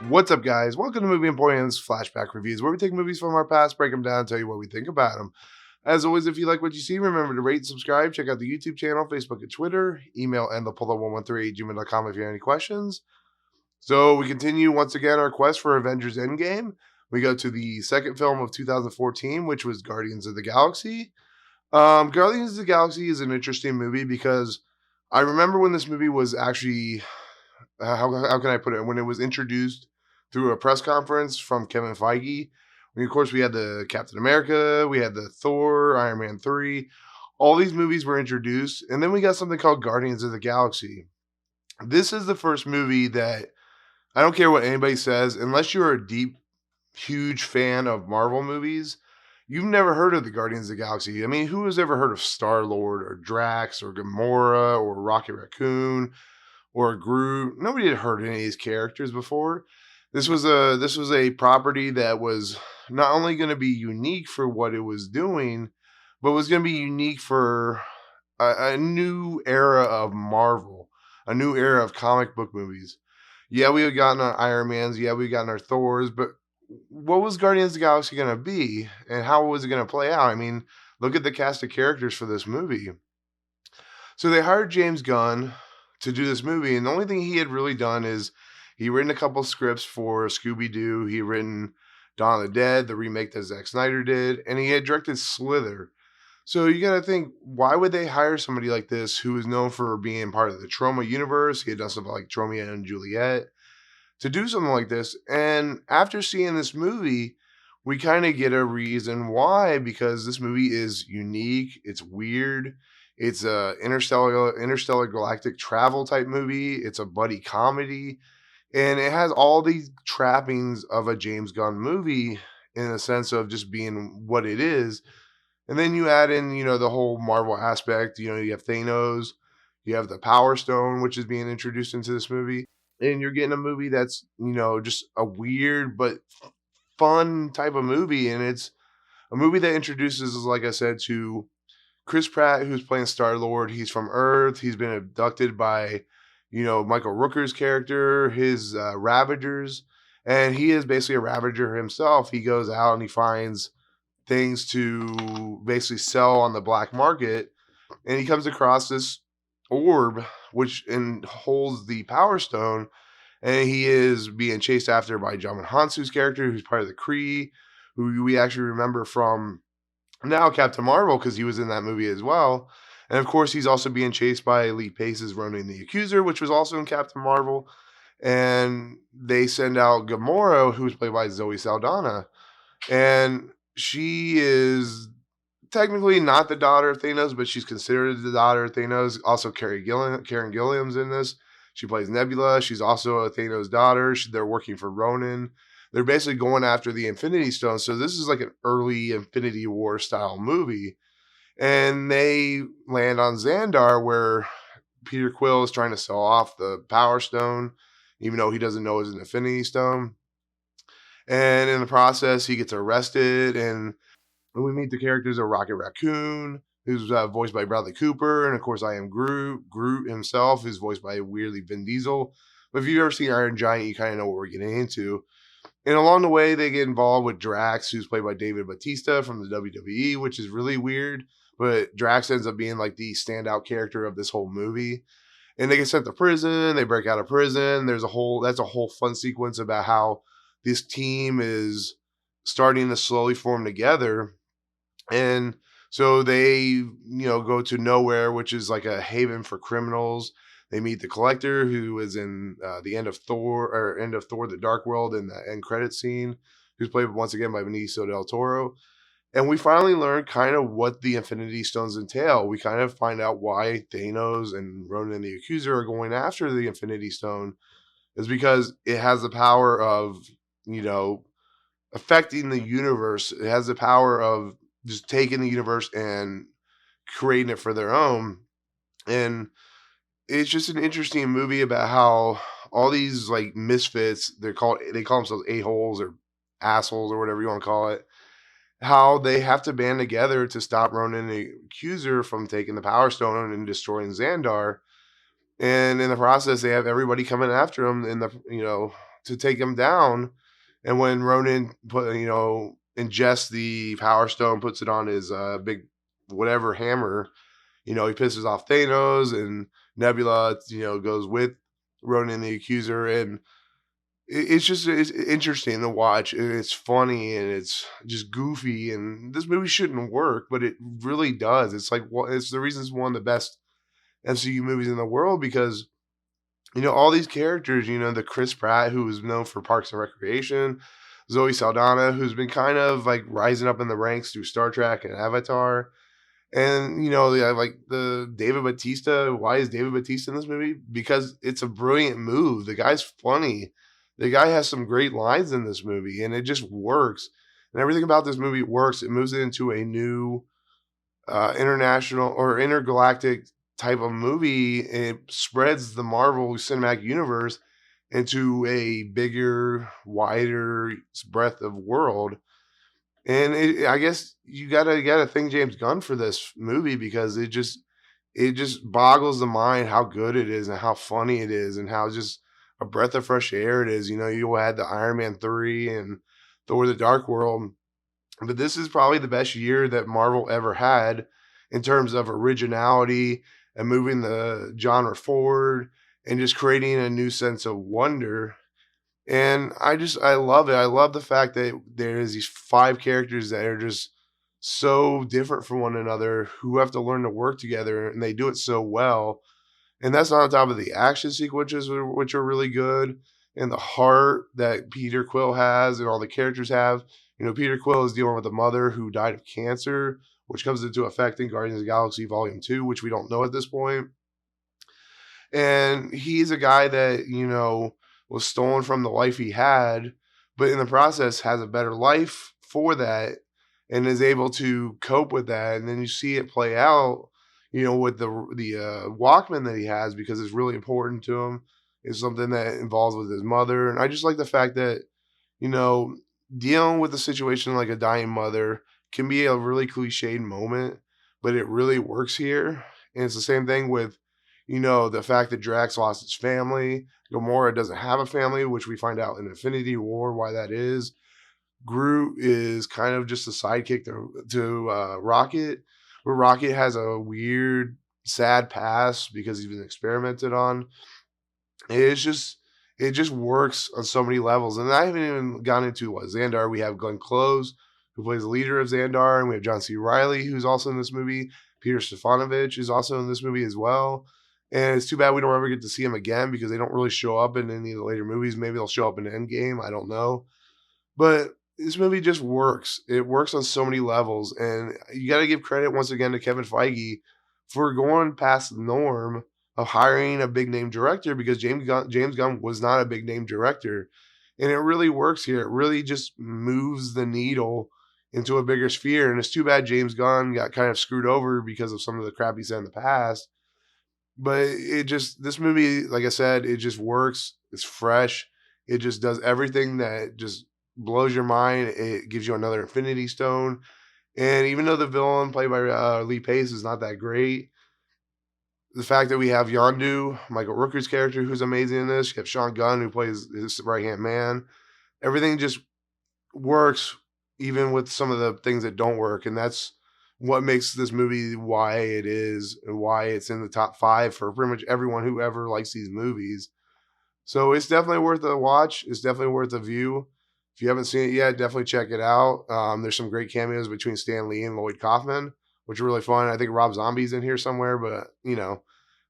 What's up, guys? Welcome to Movie Emporium's Flashback Reviews, where we take movies from our past, break them down, and tell you what we think about them. As always, if you like what you see, remember to rate and subscribe. Check out the YouTube channel, Facebook, and Twitter. Email andthepullo113@gmail.com if you have any questions. So we continue once again our quest for Avengers Endgame. We go to the second film of 2014, which was Guardians of the Galaxy. Guardians of the Galaxy is an interesting movie because I remember when this movie was actually how can I put it? When it was introduced through a press conference from Kevin Feige. Of course, we had the Captain America, we had the Thor, Iron Man 3. All these movies were introduced, and then we got something called Guardians of the Galaxy. This is the first movie that I don't care what anybody says, unless you're a deep, huge fan of Marvel movies, you've never heard of the Guardians of the Galaxy. I mean, who has ever heard of Star Lord or Drax or Gamora or Rocket Raccoon or Groot? Nobody had heard any of these characters before. This was a property that was not only going to be unique for what it was doing, but was going to be unique for a new era of Marvel, a new era of comic book movies. Yeah, we had gotten our Iron Mans, yeah, we gotten our Thors, but what was Guardians of the Galaxy going to be, and how was it going to play out? I mean, look at the cast of characters for this movie. So they hired James Gunn to do this movie, and the only thing he had really done is he written a couple scripts for Scooby Doo. He written Dawn of the Dead, the remake that Zack Snyder did, and he had directed Slither. So you got to think, why would they hire somebody like this who is known for being part of the Trauma universe? He had done something like Romeo and Juliet to do something like this. And after seeing this movie, we kind of get a reason why, because this movie is unique, it's weird, it's a interstellar galactic travel type movie, it's a buddy comedy, and it has all these trappings of a James Gunn movie in the sense of just being what it is. And then you add in, the whole Marvel aspect. You have Thanos, you have the Power Stone, which is being introduced into this movie. And you're getting a movie that's, just a weird but fun type of movie. And it's a movie that introduces, like I said, to Chris Pratt, who's playing Star Lord. He's from Earth. He's been abducted by, Michael Rooker's character, his Ravagers. And he is basically a Ravager himself. He goes out and he finds things to basically sell on the black market, and he comes across this orb which holds the Power Stone, and he is being chased after by John Hansu's character, who's part of the Kree, who we actually remember from now Captain Marvel because he was in that movie as well. And of course, he's also being chased by Lee Pace's Ronan the Accuser, which was also in Captain Marvel. And they send out Gamora, who's played by Zoe Saldana, and she is technically not the daughter of Thanos, but she's considered the daughter of Thanos. Also, Karen Gilliam's in this. She plays Nebula. She's also a Thanos daughter. They're working for Ronan. They're basically going after the Infinity Stone. So this is like an early Infinity War style movie. And they land on Xandar, where Peter Quill is trying to sell off the Power Stone, even though he doesn't know it's an Infinity Stone. And in the process, he gets arrested, and we meet the characters of Rocket Raccoon, who's voiced by Bradley Cooper, and of course, I am Groot. Groot himself is voiced by weirdly Vin Diesel. But if you've ever seen Iron Giant, you kind of know what we're getting into. And along the way, they get involved with Drax, who's played by David Bautista from the WWE, which is really weird. But Drax ends up being like the standout character of this whole movie. And they get sent to prison. They break out of prison. That's a whole fun sequence about how this team is starting to slowly form together. And so they, go to Nowhere, which is like a haven for criminals. They meet the Collector, who is in the end of Thor: The Dark World, in the end credit scene, who's played once again by Benicio del Toro. And we finally learn kind of what the Infinity Stones entail. We kind of find out why Thanos and Ronan the Accuser are going after the Infinity Stone, is because it has the power of, affecting the universe. It has the power of just taking the universe and creating it for their own. And it's just an interesting movie about how all these like misfits, they call themselves a-holes or assholes or whatever you want to call it, how they have to band together to stop Ronan the Accuser from taking the Power Stone and destroying Xandar. And in the process, they have everybody coming after him in the to take him down. And when Ronan ingests the Power Stone, puts it on his big whatever hammer, he pisses off Thanos, and Nebula, goes with Ronan the Accuser, and it's interesting to watch, and it's funny, and it's just goofy, and this movie shouldn't work, but it really does. It's like, it's the reason it's one of the best MCU movies in the world, because all these characters, the Chris Pratt, who was known for Parks and Recreation, Zoe Saldana, who's been kind of like rising up in the ranks through Star Trek and Avatar. And like the David Bautista. Why is David Bautista in this movie? Because it's a brilliant move. The guy's funny. The guy has some great lines in this movie, and it just works. And everything about this movie works. It moves it into a new international or intergalactic type of movie. It spreads the Marvel Cinematic Universe into a bigger, wider breadth of world. And I guess you gotta thank James Gunn for this movie, because it just boggles the mind how good it is, and how funny it is, and how just a breath of fresh air it is. You had the Iron Man 3 and Thor: The Dark World, but this is probably the best year that Marvel ever had in terms of originality and moving the genre forward, and just creating a new sense of wonder. And I love it. I love the fact that there's these 5 characters that are just so different from one another, who have to learn to work together, and they do it so well. And that's not on top of the action sequences, which are really good, and the heart that Peter Quill has and all the characters have. Peter Quill is dealing with a mother who died of cancer, which comes into effect in Guardians of the Galaxy Volume 2, which we don't know at this point. And he's a guy that, was stolen from the life he had, but in the process has a better life for that, and is able to cope with that. And then you see it play out, with the Walkman that he has, because it's really important to him. It's something that involves with his mother. And I just like the fact that, dealing with a situation like a dying mother can be a really cliched moment, but it really works here. And it's the same thing with, the fact that Drax lost his family. Gamora doesn't have a family, which we find out in Infinity War why that is. Groot is kind of just a sidekick to Rocket, where Rocket has a weird, sad past because he's been experimented on. It just works on so many levels. And I haven't even gone into what Xandar. We have Glenn Close, who plays the leader of Xandar, and we have John C. Reilly, who's also in this movie. Peter Stefanovic is also in this movie as well. And it's too bad we don't ever get to see him again, because they don't really show up in any of the later movies. Maybe they'll show up in Endgame. I don't know. But this movie just works. It works on so many levels. And you got to give credit once again to Kevin Feige for going past the norm of hiring a big name director, because James Gunn was not a big name director. And it really works here. It really just moves the needle into a bigger sphere. And it's too bad James Gunn got kind of screwed over because of some of the crap he said in the past. But this movie, like I said, it just works. It's fresh. It just does everything that just blows your mind. It gives you another Infinity Stone. And even though the villain played by Lee Pace is not that great, the fact that we have Yondu, Michael Rooker's character, who's amazing in this, you have Sean Gunn, who plays his right-hand man, everything just works, even with some of the things that don't work. And that's what makes this movie why it is, and why it's in the top 5 for pretty much everyone who ever likes these movies. So it's definitely worth a watch. It's definitely worth a view. If you haven't seen it yet, definitely check it out. There's some great cameos between Stan Lee and Lloyd Kaufman, which are really fun. I think Rob Zombie's in here somewhere, but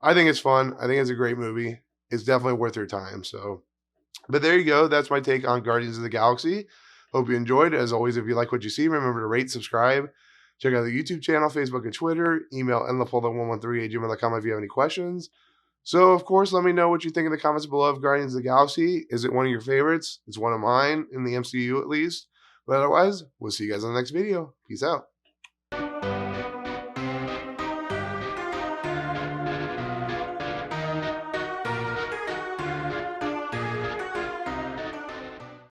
I think it's fun. I think it's a great movie. It's definitely worth your time. So, but there you go. That's my take on Guardians of the Galaxy. Hope you enjoyed. As always, if you like what you see, remember to rate, subscribe, check out the YouTube channel, Facebook, and Twitter. Email endlefulda113@gmail.com if you have any questions. So, of course, let me know what you think in the comments below of Guardians of the Galaxy. Is it one of your favorites? It's one of mine, in the MCU at least. But otherwise, we'll see you guys in the next video. Peace out.